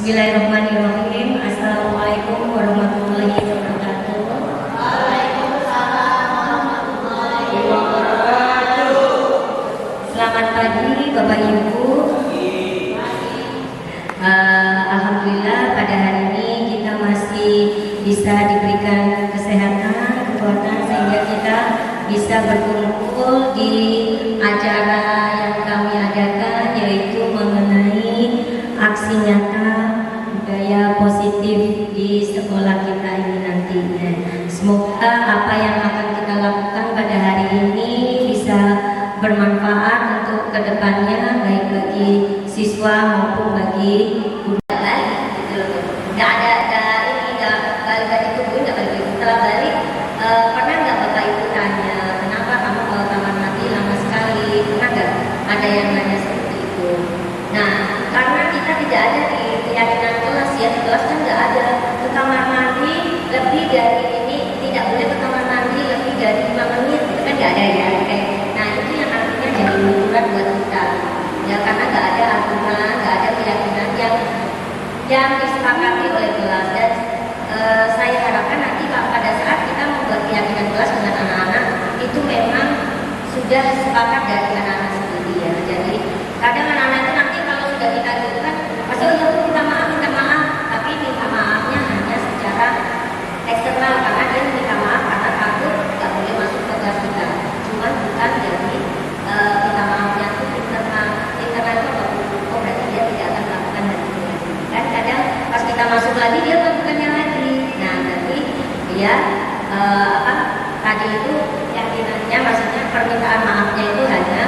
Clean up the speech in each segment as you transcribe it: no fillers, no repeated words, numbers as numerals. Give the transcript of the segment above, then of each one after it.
Bismillahirrahmanirrahim. Assalamualaikum warahmatullahi wabarakatuh. Waalaikumsalam warahmatullahi wabarakatuh. Selamat pagi Bapak Ibu. Alhamdulillah pada hari ini kita masih bisa diberikan kesehatan, kekuatan sehingga kita bisa berkumpul di acara yang kami adakan, yaitu mengenai aksi nyata budaya positif di sekolah kita ini nantinya. Semoga apa yang akan kita lakukan pada hari ini bisa bermanfaat untuk kedepannya, baik bagi siswa maupun bagi guru. Nggak balik ditungguin, nggak balik. Setelah balik, pernah nggak Bapak Ibu tanya, kenapa kamu ke kamar mandi lama sekali? Pernah nggak ada yang nanya seperti itu? Nah, karena kita tidak ada di keyakinan kelas ya, di kelas kan nggak ada ke kamar mandi lebih dari ini, tidak boleh ke kamar mandi lebih dari 5 menit, itu kan nggak ada ya. Nah, itu yang artinya jadi ukuran buat kita ya, karena nggak ada aturan, nggak ada keyakinan yang disepakati oleh kelas. Dan saya harapkan nanti pada saat kita membuat keyakinan kelas dengan anak-anak itu memang sudah sepakat dari anak-anak sendiri ya. Jadi kadang anak-anak itu nanti kalau sudah kita lakukan pasti minta maaf, tapi minta maafnya hanya secara eksternal karena dia minta maaf karena takut nggak boleh masuk ke kelas kita. Cuman bukan jadi minta maafnya itu internal itu berarti dia tidak akan melakukan hal itu. Dan kadang pas kita masuk lagi dia melakukannya lagi. Nah, berarti dia tadi itu yakinannya, maksudnya permintaan maafnya itu hanya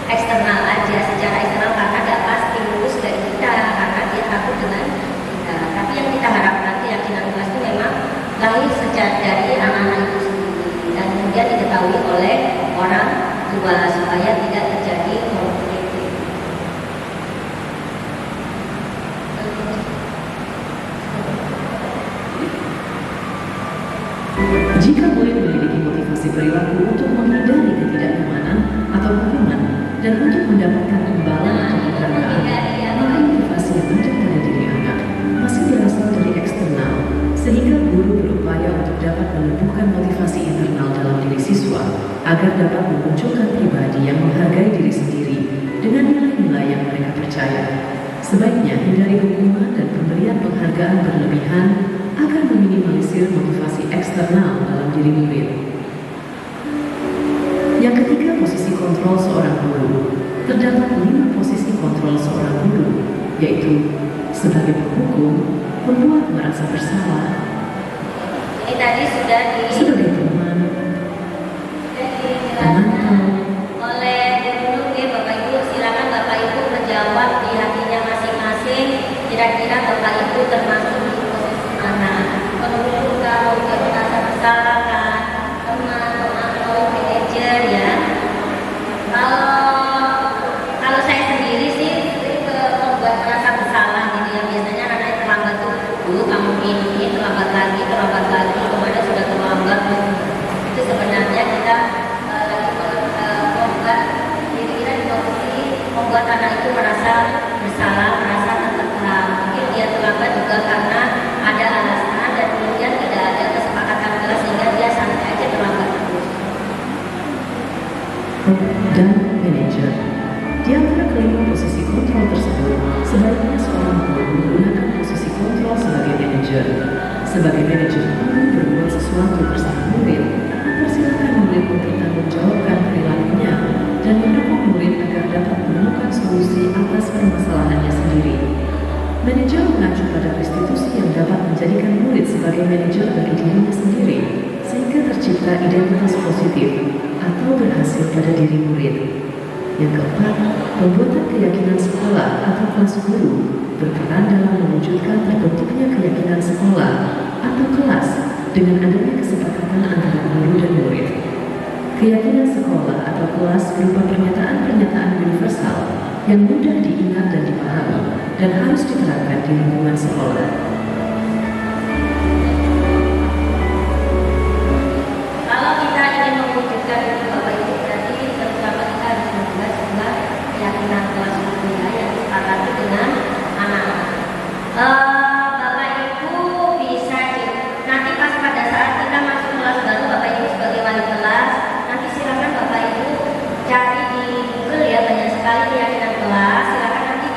eksternal aja, secara eksternal karena dapat stimulus dari kita, karena dia takut dengan kita. Tapi yang kita harapkan keyakinan kelas itu memang lahir sejak dari anak-anak itu sendiri dan kemudian diketahui oleh orang tua supaya tidak terjadi konflik. Jika murid memiliki motivasi perilaku untuk menghindari ketidaknyamanan atau hukuman dan untuk mendapatkan imbalan atau penghargaan, maka motivasi yang muncul pada diri anak masih berasal dari eksternal, sehingga guru berupaya untuk dapat menumbuhkan motivasi internal dalam diri siswa agar dapat memunculkan pribadi yang menghargai diri sendiri dengan nilai-nilai yang mereka percaya. Sebaiknya hindari hukuman dan pemberian penghargaan berlebihan agar meminimalisir motivasi eksternal dalam diri murid. Yang ketiga, posisi kontrol seorang guru. Terdapat 5 posisi kontrol seorang guru, yaitu sebagai penghukum, membuat merasa bersalah, Ini tadi sudah sebagai teman, memantau, oleh guru. Bapak Ibu, silakan Bapak Ibu menjawab di hatinya masing-masing. Kira-kira Bapak Ibu termasuk di posisi mana? Pengurus, kalau merasa bersalah, teman, pemantau, manajer ya. Kalau saya sendiri sih membuat merasa bersalah gitu ya. Biasanya anak-anak terlambat tuh, dulu kamu ini terlambat lagi, kemana sudah terlambat. Itu sebenarnya kita lagi membuat kira-kira di posisi membuat anak itu merasa bersalah, merasa tertekan. Mungkin dia terlambat juga karena ada alasan dan kemudian tidak ada kesepakatan kelas sehingga dia santai aja terlambat terus. dan manajer. Di antara kelima posisi kontrol tersebut, sebaliknya seorang guru menggunakan posisi kontrol sebagai manajer. Sebagai manajer, guru berbuat sesuatu bersama murid, mempersilakan murid mempertanggungjawabkan perilakunya dan mendukung murid agar dapat menemukan solusi atas permasalahannya sendiri. Manajer mengacu pada restitusi yang dapat menjadikan murid sebagai manajer bagi dirinya sendiri, sehingga tercipta identitas positif atau berhasil pada diri murid. Yang keempat, pembuatan keyakinan sekolah atau kelas guru berperan dalam mewujudkan terbentuknya keyakinan sekolah atau kelas dengan adanya kesepakatan antara guru dan murid. Keyakinan sekolah atau kelas berupa pernyataan-pernyataan universal yang mudah diingat dan dipahami dan harus diterapkan di lingkungan sekolah. Kalau kita ingin mewujudkan itu Bapak Ibu, berarti terutama kita harus membuat sebuah keyakinan kelas budaya yang disepakati dengan anak-anak. cari di Google ya, banyak sekali keyakinan kelas. Silakan nanti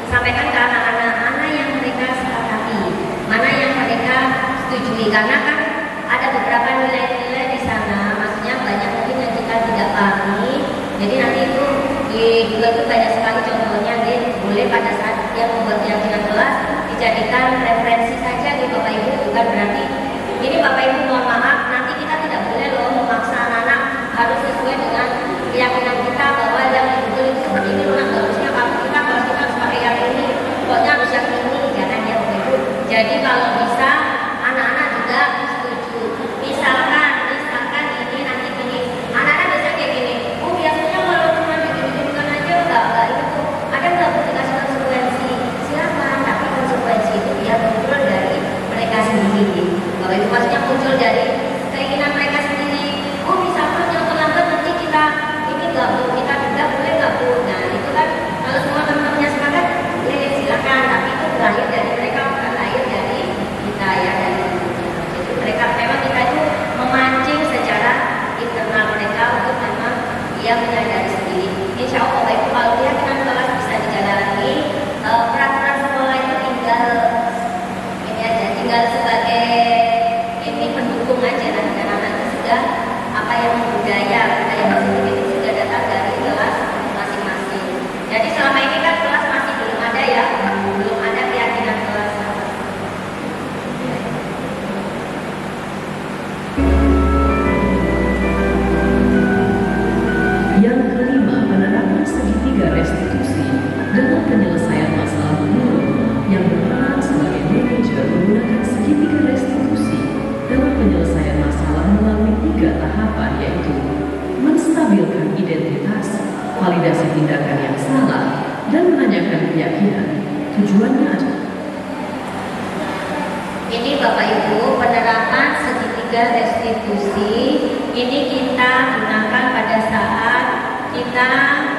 disampaikan ke anak-anak mana yang mereka sepakati, mana yang mereka setujui, karena kan ada beberapa nilai-nilai di sana, maksudnya banyak mungkin yang kita tidak pahami. Jadi nanti itu di Google itu banyak sekali contohnya, boleh pada saat dia membuat keyakinan kelas dijadikan referensi saja di Bapak Ibu, bukan berarti ini Bapak Ibu mohon maaf, nanti kita tidak boleh loh memaksa anak-anak harus sesuai dengan keyakinan kita bahwa yang di Google itu seperti ini, orang harusnya kalau kita harus pakai yang ini, pokoknya harus yang ini, jangan ya Bapak Ibu. Jadi kalau bisa anak-anak juga setuju. Misalkan ini nanti gini, anak-anak bisa kayak gini. Oh biasanya kalau cuma digini-ginikan aja enggak itu. Ada nggak Bu dikasih konsekuensi? Silakan, tapi konsekuensi itu dia muncul dari mereka sendiri. Bapak Ibu, maksudnya muncul dari keinginan mereka sendiri. Oh misalkan yang terlambat nanti kita ini nggak Bu, kita juga boleh nggak Bu? Nah itu kan kalau semua teman-temannya sepakat, boleh silakan. Tapi itu lahir dari mereka, bukan lahir dari kita ya, dari jadi mereka memang kita itu memancing secara internal mereka untuk memang dia menyadari sendiri. Insya Allah Bapak Ibu, kalau keyakinan kelas bisa dijalani, peraturan sekolah itu tinggal ini aja, tinggal sebagai ini pendukung aja, nanti anak-anak itu sudah apa yang budaya positif itu sudah datang dari kelas masing-masing. Jadi selama ini kan kelas masih belum ada ya, belum ada keyakinan kelas. Yang kelima, penerapan segitiga restitusi dalam penyelesaian masalah menurut yang berperan sebagai manajer menggunakan segitiga restitusi dalam penyelesaian masalah melalui 3 tahapan, yaitu menstabilkan identitas, validasi tindakan yang salah, dan menanyakan keyakinan. Tujuannya adalah ini Bapak Ibu, penerapan segitiga restitusi ini kita gunakan pada saat kita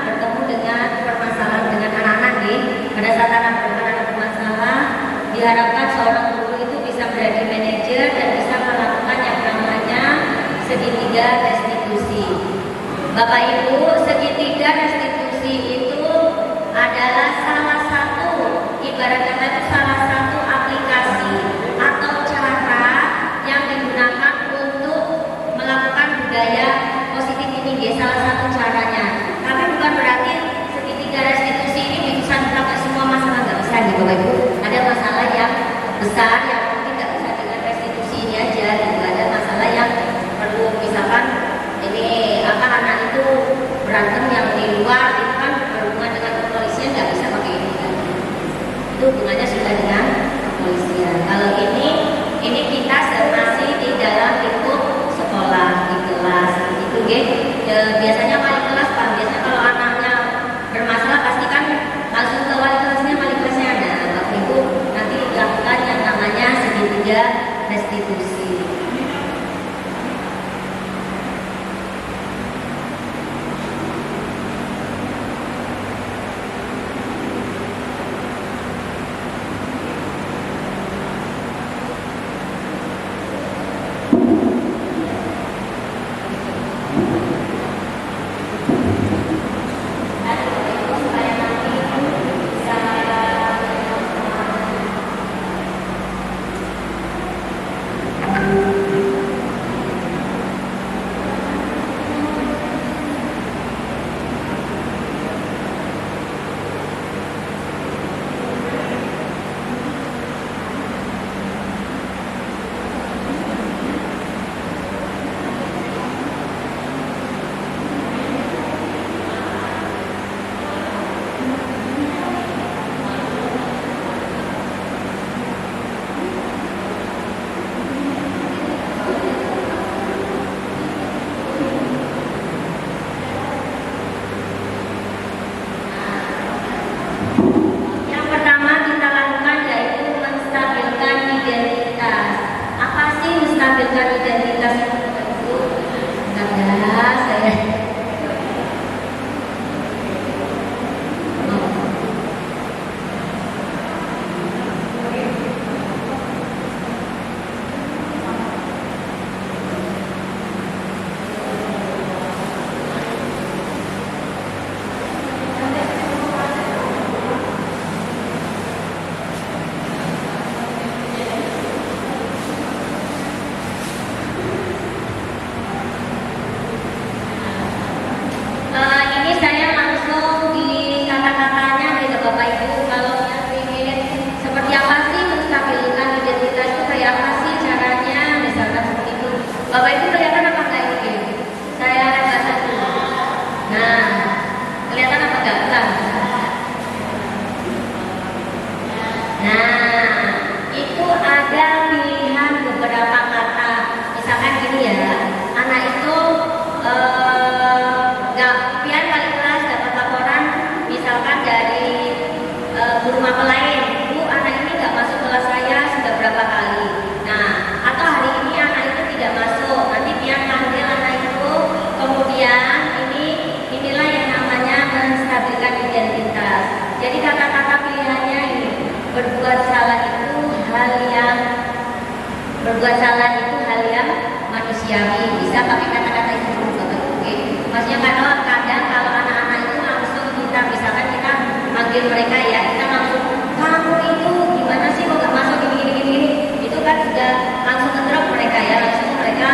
bertemu dengan permasalahan dengan anak-anak nih. Pada saat anak-anak bermasalah, diharapkan seorang guru itu bisa menjadi manajer dan bisa melakukan yang namanya segitiga restitusi. Bapak Ibu, segitiga restitusi itu adalah salah satu, ibarat kata itu salah satu aplikasi atau cara yang digunakan untuk melakukan budaya positif ini, dia salah satu caranya. Tapi bukan berarti segitiga restitusi ini bisa dipakai semua masalah, nggak bisa gitu Bapak Ibu. Ada masalah yang besar yang mungkin nggak bisa dengan restitusi ini aja, gitu. Ada masalah yang perlu, misalkan ini apa anak itu berantem yang di luar itu kan berhubungan dengan kepolisian, nggak bisa pakai ini kan. Itu hubungannya sudah dengan kepolisian. Kalau ini kita masih di dalam lingkup sekolah, di kelas itu biasanya wali kelas Pak, biasanya kalau anaknya bermasalah pasti kan langsung ke wali kelasnya, wali kelasnya ada. Bapak Ibu nanti lakukan yang namanya segitiga restitusi. Bapak Ibu kalau yang ingin seperti apa sih menstabilkan identitas itu kayak apa sih caranya, misalkan seperti itu. Bapak Ibu kelihatan apa enggak ini? Saya baca dulu. Nah, kelihatan apa enggak? Nah, itu ada pilihan beberapa kata. Misalkan gini ya, anak itu nggak pian kali kelas dapat laporan, misalkan dari guru mapel lain, Bu, anak ini nggak masuk kelas saya sudah berapa kali. Nah, atau hari ini anak itu tidak masuk, nanti pian panggil anak itu, kemudian inilah yang namanya menstabilkan identitas. Jadi kata-kata pilihannya ini, berbuat salah itu hal yang manusiawi. Bisa pakai kata-kata itu juga, oke. Maksudnya kadang kalau anak-anak itu langsung kita, misalkan kita manggil mereka ya, kita langsung, kamu itu gimana sih kok gak masuk gini, itu kan sudah langsung ngedrop mereka ya, langsung mereka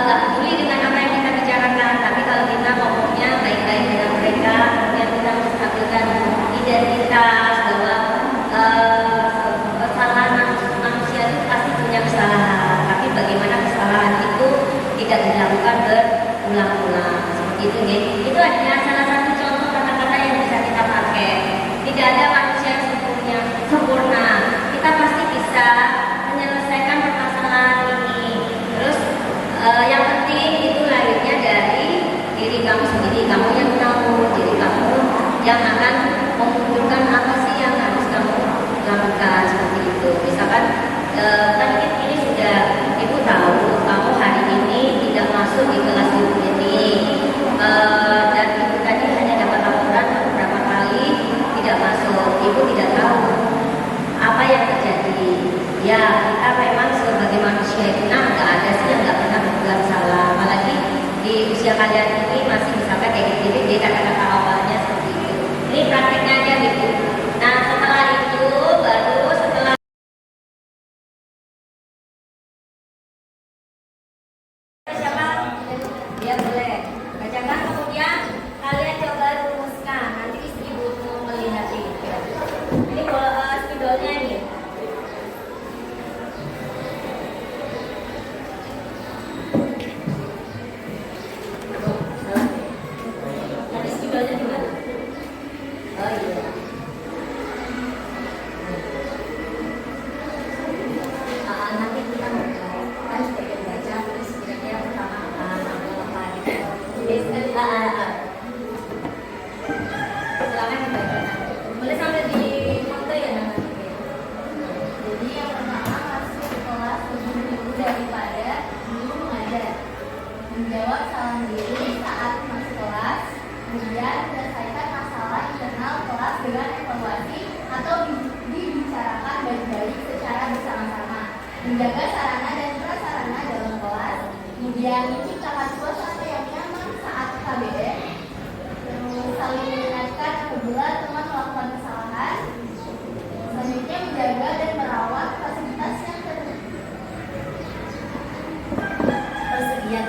gak peduli dengan apa yang kita bicarakan. Tapi kalau kita ngomongnya baik-baik dengan mereka, kemudian kita menstabilkan identitas bahwa kesalahan manusia itu pasti punya kesalahan, tapi bagaimana kesalahan itu tidak dilakukan berulang-ulang seperti itu ya. Itu hanya salah satu contoh kata-kata yang bisa kita pakai. Tidak ada manusia yang sempurna. Kita pasti bisa menyelesaikan permasalahan ini. Terus yang penting itu lahirnya dari diri kamu sendiri, kamu yang tahu diri kamu yang akan memunculkan apa sih yang harus kamu lakukan seperti itu. Misalkan kan ini sudah ibu tahu kamu hari ini tidak masuk di kelas ibu ini, dan ibu tadi hanya dapat laporan beberapa kali tidak masuk. Ibu tidak tahu apa yang terjadi. Ya, kita memang sebagai manusia itu nggak ada sih yang nggak pernah berbuat salah. Apalagi di usia kalian ini masih misalkan kayak gini, dia kata-kata awalnya seperti itu. Ini praktiknya aja gitu. Nah, setelah itu baru setelah siapa? Dia boleh bacakan, kemudian kalian coba rumuskan. Nanti ibu mau melihat ini. Ini spidolnya ini. Tadi spidolnya juga. Oh iya. Nanti kita kan sebagian baca terus kira-kira pertama apa gitu. Jadi silakan dibaca. Boleh sambil di foto ya nanti. Jadi yang pertama, masuk ke kelas lebih dulu daripada guru mengajar. Menjawab salah diri saat masuk kelas. Kemudian menyelesaikan masalah internal kelas dengan evaluasi atau dibicarakan baik-baik secara bersama-sama. Menjaga sarana dan prasarana dalam kelas. Kemudian menciptakan suasana yang nyaman saat KBM. Saling mengingatkan apabila teman melakukan kesalahan. Selanjutnya menjaga dan merawat fasilitas yang Tersedia.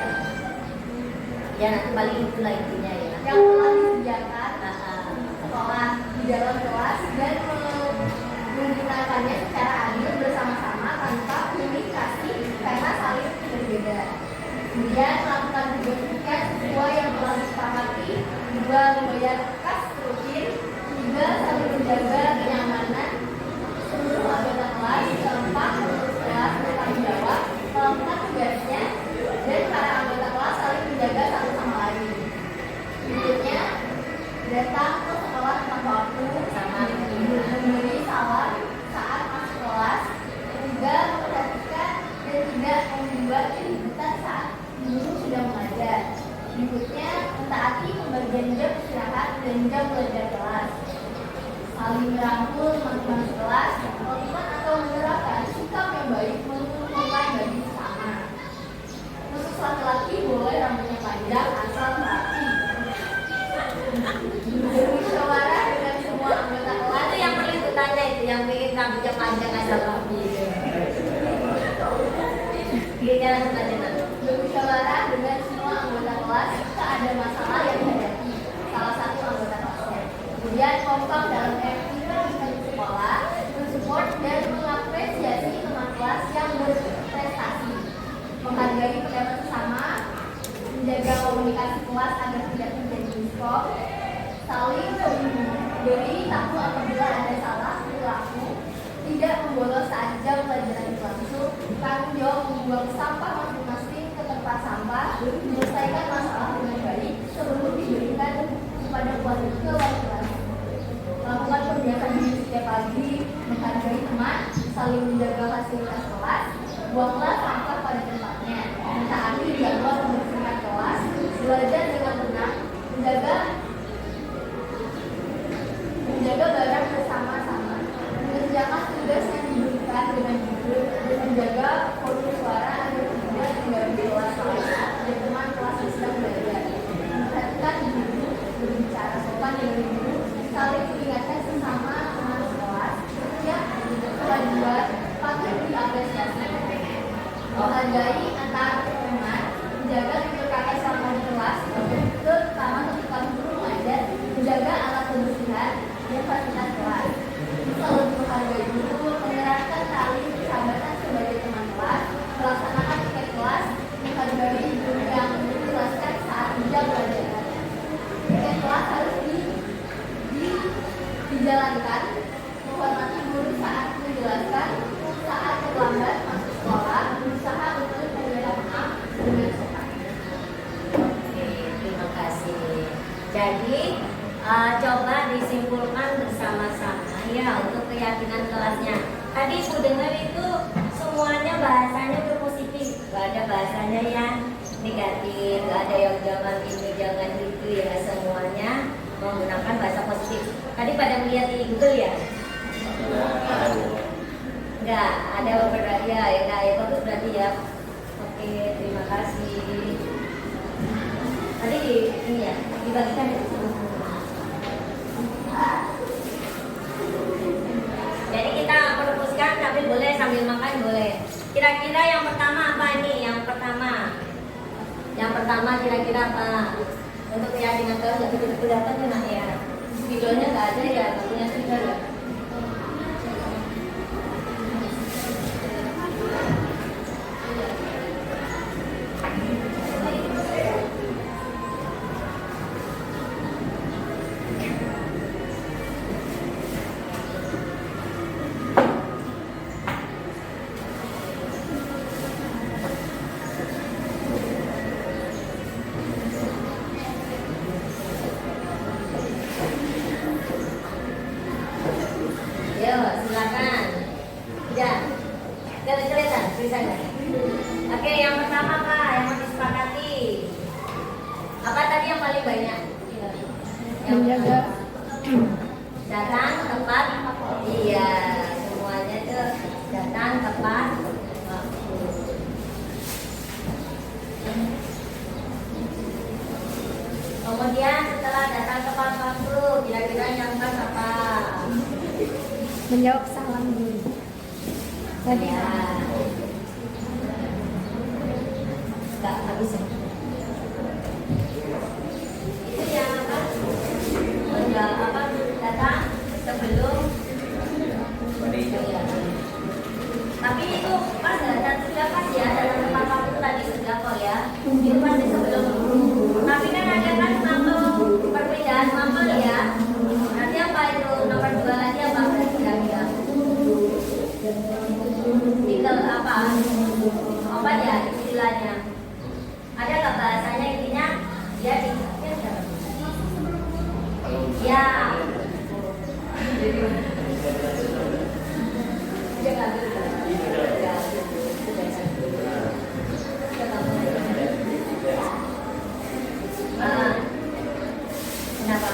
Ya nanti paling itulah intinya ya. yang telah disediakan sekolah di dalam kelas dan menggunakannya secara adil bersama-sama tanpa pilih kasih karena saling berbeda. Kemudian melakukan tugas sesuai yang telah disepakati. 2. Membayar kas rutin. 3. Saling menjaga kenyamanan seluruh anggota kelas. 4. Pengurus kelas bertanggung jawab melakukan tugasnya dan para anggota kelas saling menjaga satu sama lain. Berikutnya, datang ke sekolah tepat waktu, memberi salam saat masuk kelas, 3. Memperhatikan dan tidak membuat keributan saat guru sudah mengajar. Berikutnya, mentaati pembagian jam istirahat dan jam belajar kelas. Saling merangkul teman-teman kelas, melakukan atau menerapkan sikap yang baik menguntungkan bagi sesama. Khusus laki-laki boleh rambutnya panjang asal rapi. Bermusyawarah dengan semua anggota kelas. Itu yang perlu ditanya itu, yang pengen rambutnya panjang asal rapi. Dia jalan aja. Bermusyawarah dengan semua anggota kelas jika ada masalah yang dihadapi salah satu anggota kelasnya. Kemudian kompak dalam pelajaran berlangsung, tanggung jawab membuang sampah masing-masing ke tempat sampah, menyelesaikan masalah dengan baik sebelum diberikan kepada wali kelas. Lakukan kebiasaan diri setiap pagi, menghargai teman, saling menjaga fasilitas kelas, buanglah sampah pada tempatnya, mentaati jadwal pembersihan kelas, belajar dengan tenang, menjaga barang bersama-sama, mengerjakan tugas yang diberikan dengan jujur, dan menjaga volume suara agar tidak mengganggu kelas lain dan teman kelas yang sedang belajar. Memperhatikan guru, berbicara sopan dengan guru, saling mengingatkan sesama teman kelas, setiap kewajiban patut diapresiasi. Menghargai antar teman, menjaga keberkahan selama di kelas, terutama ketika guru mengajar, menjaga alat kebersihan dan fasilitas kelas. Selalu menghargai guru, menerapkan tali persahabatan sebagai teman kelas, melaksanakan tiket kelas, menghargai guru yang menjelaskan saat jam pelajaran. Tiket kelas harus dijalankan, menghormati guru saat menjelaskan, saat terlambat masuk sekolah, berusaha untuk meminta maaf dengan sopan. Oke, terima kasih. Jadi coba disimpulkan bersama-sama ya untuk keyakinan kelasnya. Tadi aku dengar itu semuanya bahasanya itu positif, gak ada bahasanya yang negatif, gak ada yang jangan ini jangan itu ya, semuanya menggunakan bahasa positif. Tadi pada melihat di Google ya? Enggak, ada beberapa ya, ya bagus berarti ya. Oke, terima kasih. Tadi ini ya, dibagikan ya. Jadi kita merumuskan tapi boleh sambil makan boleh. Kira-kira yang pertama apa ini? Yang pertama kira-kira apa? Untuk keyakinan kelas nggak begitu kelihatan ya, ya. Videonya nggak ada ya, nggak punya speaker ya. Yo, silakan. Ya, kelihatan tulisannya. Oke, yang pertama Kak, yang mau disepakati. Apa tadi yang paling banyak? Menjaga. Datang tepat. Iya, semuanya tuh datang tepat. Kemudian setelah datang tepat waktu, kira-kira yang pas apa? Menjawab salam dulu. Tadi Ya. Nggak habis ya? Itu yang apa? Datang sebelum. Ya. Tapi itu pas dan sudah pas ya, dalam tempat waktu tadi sudah kok ya. Itu pasti sebelum. Tapi kan ada kan perbedaan mapel ya. Nanti apa itu nomor 2 lagi apa kira-kira? Tinggal apa? Apa ya istilahnya? Ada nggak bahasanya intinya? Ya ya. Kenapa?